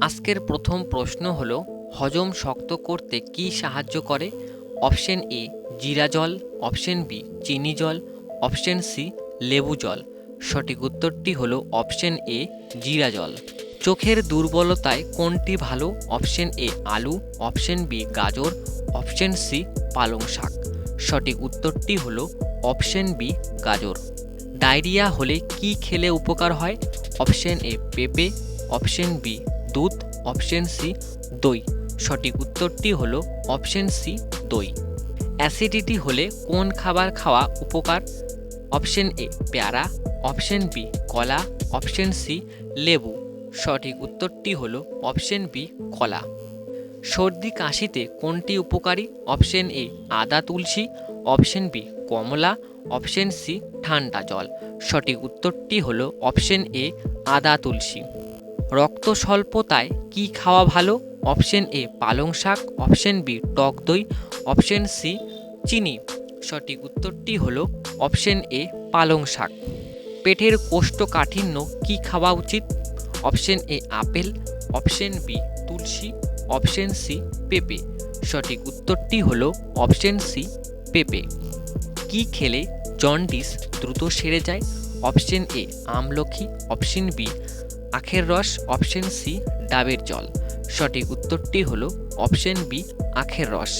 আজকের প্রথম প্রশ্ন হলো, হজম শক্ত করতে কি সাহায্য করে? অপশন এ জিরা জল, অপশন বি চিনি জল, অপশন সি লেবু জল। সঠিক উত্তরটি হলো অপশন এ জিরা জল। চোখের দুর্বলতায় কোনটি ভালো? অপশন এ আলু, অপশন বি গাজর, অপশন সি পালং শাক। সঠিক উত্তরটি হলো অপশন বি গাজর। ডায়রিয়া হলে কি খেলে উপকার হয়? অপশন এ পেঁপে, অপশন বি দুধ, অপশন সি দই। সঠিক উত্তরটি হলো অপশন সি দই। অ্যাসিডিটি হলে কোন খাবার খাওয়া উপকার? অপশন এ পেয়ারা, অপশন বি কলা, অপশন সি লেবু। সঠিক উত্তরটি হলো অপশন বি কলা। সর্দি কাশিতে কোনটি উপকারী? অপশন এ আদা তুলসী, অপশন বি কমলা, অপশন সি ঠান্ডা জল। সঠিক উত্তরটি হলো অপশন এ আদা তুলসী। রক্ত স্বল্পতায় কি খাওয়া ভালো? অপশন এ পালং শাক, অপশন বি টক দই, অপশন সি চিনি। সঠিক উত্তরটি হলো অপশন এ পালং শাক। পেটের কোষ্ঠকাঠিন্য কি খাওয়া উচিত? Option A apple, option B তুলসী, অপশন সি পেঁপে। সঠিক উত্তরটি হলো অপশন সি পেঁপে। কি খেলে জন্ডিস দ্রুত সেরে যায়? অপশন এ আমলকি, অপশন বি আখের রস, অপশন সি ডাবের জল। সঠিক উত্তরটি হলো অপশন বি আখের রস।